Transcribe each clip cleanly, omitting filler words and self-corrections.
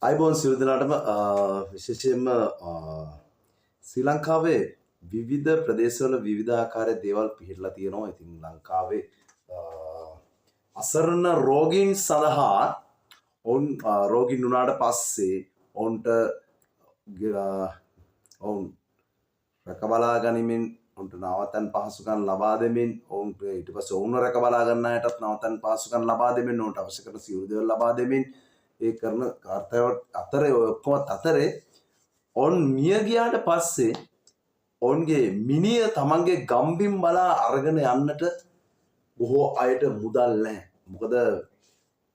අයිබෝන් සියලු දෙනාටම විශේෂයෙන්ම ශ්‍රී ලංකාවේ විවිධ ප්‍රදේශවල විවිධාකාර දේවල් පිහිටලා තියෙනවා. ඉතින් ලංකාවේ අසරණ රෝගීන් සඳහා ඔවුන් රෝගීන් වුණාට පස්සේ ඔවුන්ට ඔවුන් රැකබලා ගනිමින් ඔවුන්ට නවතන් පහසුකම් ලබා දෙමින් ඔවුන්ට ඊට පස්සේ ඔවුන්ව රැකබලා ගන්න අයටත් නවතන් පහසුකම් ලබා දෙමින් ඔවුන්ට අවශ්‍ය කරන සියලු දේවල් ලබා දෙමින් ඒ කරන කාර්යවත් අතරේ ඔක්කොම අතරේ ඔවුන් මිය ගියාට පස්සේ ඔවුන්ගේ මිනිය තමන්ගේ ගම්බිම් බලා අරගෙන යන්නට බොහෝ අයට මුදල් නැහැ. මොකද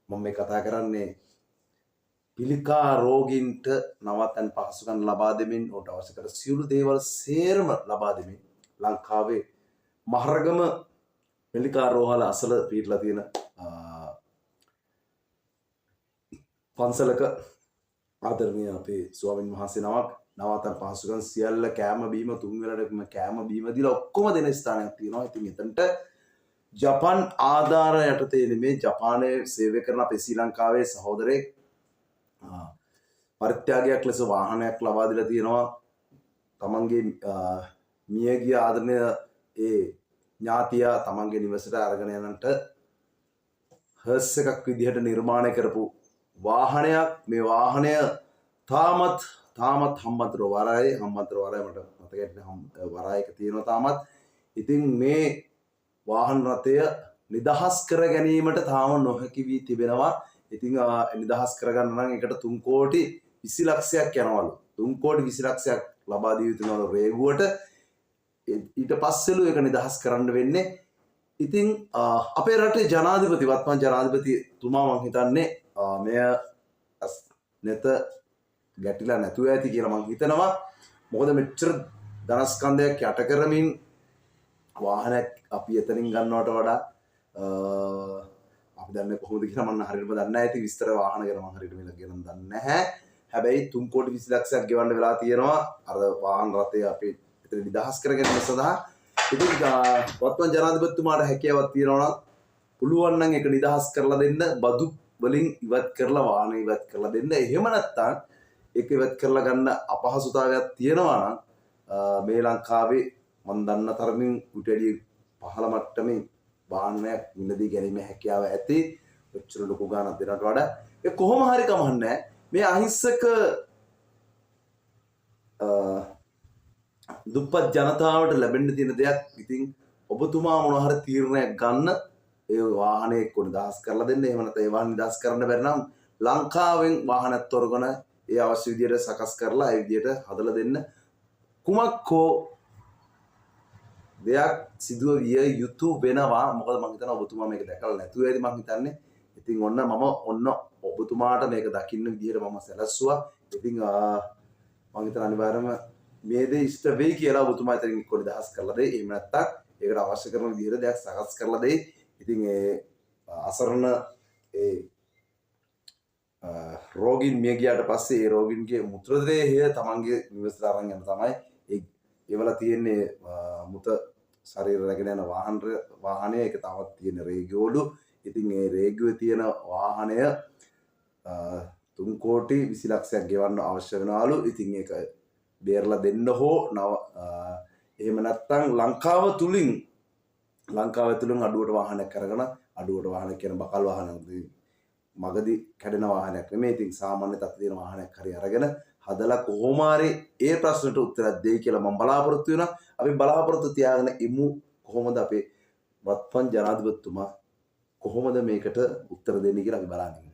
මම මේ කතා කරන්නේ පිළිකා රෝගීන්ට නවතන් පහසුකම් ලබා දෙමින් ඔවුන්ට අවශ්‍ය කරන සියලු දේවල් සේරම ලබා දෙමින් ලංකාවේ මහරගම පිළිකා රෝහල අසල පිටලා තියෙන පන්සලක ආදරණීය අපේ ස්වාමීන් වහන්සේ නමක් නවතන් පහසුකම් සියල්ල කෑම බීම තුන් වෙලටම කෑම බීම දීලා ඔක්කොම දෙන ස්ථානයක් තියෙනවා. ඉතින් එතනට ජපාන් ආධාර යටතේ නෙමේ ජපානයේ සේවය කරන අපේ ශ්‍රී ලංකාවේ සහෝදරයෙක් පරිත්‍යාගයක් ලෙස වාහනයක් ලබා දීලා තියෙනවා. තමන්ගේ මියගිය ආදරණීය ඒ ඥාතියා තමන්ගේ නිවසට අරගෙන යනට හර්ස් එකක් විදිහට නිර්මාණය කරපු වාහනයක්. මේ වාහනය තාමත් හම්බන්තොට වරායේ මට මතක නැහැ වරායක තියෙනවා තාමත්. ඉතින් මේ වාහන රථය නිදහස් කර ගැනීමට තාම නොහැකි වී තිබෙනවා. ඉතින් නිදහස් කරගන්න නම් එකට 3 කෝටි 20 ලක්ෂයක් යනවලු. 3 කෝටි 20 ලක්ෂයක් ලබා දී යුතුනවලු රේගුවට. ඊට පස්සෙලු ඒක නිදහස් කරන්න වෙන්නේ. ඉතින් අපේ රටේ ජනාධිපති වත්මන් ජනාධිපතිතුමා මම හිතන්නේ මෙය නැත ගැටිලා නැතුව ඇති කියලා මම හිතනවා. මොකද මෙච්චර ධනස්කන්ධයක් යට කරමින් වාහනයක් අපි එතනින් ගන්නවට වඩා අපි දන්නේ කොහොමද කියලා මම හරියටම දන්නේ නැහැ. ඉතින් විස්තර වාහන ගැන මම හරියට මේක ගැන දන්නේ නැහැ. හැබැයි 3 කෝටි 20 ලක්ෂයක් ගෙවන්න වෙලා තියෙනවා අර වාහන රථය අපි එතන නිදහස් කර ගැනීම සඳහා. ඉතින් වත්මන් ජනාධිපතිතුමාට හැකියාවක් තියෙනවා නම් පුළුවන් නම් ඒක නිදහස් කරලා දෙන්න, බදු වලින් ඉවත් කරලා වාහන ඉවත් කරලා දෙන්න. එහෙම නැත්නම් ඒක ඉවත් කරලා ගන්න අපහසුතාවයක් තියෙනවා නම් මේ ලංකාවේ මම දන්න තරමින් උටැඩි පහළ මට්ටමේ වාහනයක් මිලදී ගැනීම හැකියාව ඇති. ඔච්චර ලොකු ගාණක් දෙනවට වඩා ඒ කොහොම හරි කමන්නේ මේ අහිංසක දුප්පත් ජනතාවට ලැබෙන්න තියෙන දෙයක්. ඉතින් ඔබතුමා මොන හරි තීරණයක් ගන්න ඒ වාහනේ එක්ක නිදහස් කරලා දෙන්න. එහෙම නැත්නම් ඒ වාහන නිදහස් කරන්න බැරි නම් ලංකාවෙන් වාහනත් තොරගෙන ඒ අවශ්‍ය විදියට සකස් කරලා ඒ විදියට හදලා දෙන්න. කුමක් හෝ දෙයක් සිදුව විය යුතු වෙනවා. මොකද මම හිතනවා ඔබතුමා මේක දැකලා නැතුව ඇති මම හිතන්නේ. ඉතින් ඔන්න ඔබතුමාට මේක දකින්න විදියට මම සැලැස්සුවා. ඉතින් මම හිතන අනිවාර්යයෙන්ම මේ දේ ඉෂ්ට වෙයි කියලා ඔබතුමා ඉතින් එක්ක නිදහස් කරලා දෙයි. එහෙම නැත්නම් ඒකට අවශ්‍ය කරන විදියට දෙයක් සකස් කරලා දෙයි. ඉතින් ඒ අසරණ ඒ රෝගීන් මිය ගියාට පස්සේ ඒ රෝගීන්ගේ මුත්‍රදේහය තමන්ගේ නිවසට අරන් යන තමයි ඒවල තියෙන්නේ මුත ශරීර රැගෙන යන වාහනය. ඒක තවත් තියෙන රේගියෝලු. ඉතින් ඒ රේගියුවේ තියෙන වාහනය 3 කෝටි 20 ලක්ෂයක් ගෙවන්න අවශ්‍ය වෙනවලු. ඉතින් ඒක බේරලා දෙන්න හෝ එහෙම නැත්නම් ලංකාව තුලින් අඩුවට වාහනයක් කරගෙන අඩුවට වාහනයක් කියන බකල් වාහනයක් මගදී කැඩෙන වාහනයක් නෙමෙයි. ඉතින් සාමාන්‍ය තත්ත්වයේ තියෙන වාහනයක් හරි අරගෙන හදලා කොහොම හරි ඒ ප්‍රශ්නට උත්තරයක් දෙයි කියලා මම බලාපොරොත්තු වෙනවා. අපි බලාපොරොත්තු තියාගෙන ඉමු කොහොමද අපේ වත්මන් ජනාධිපතිතුමා කොහොමද මේකට උත්තර දෙන්නේ කියලා අපි බලන්න.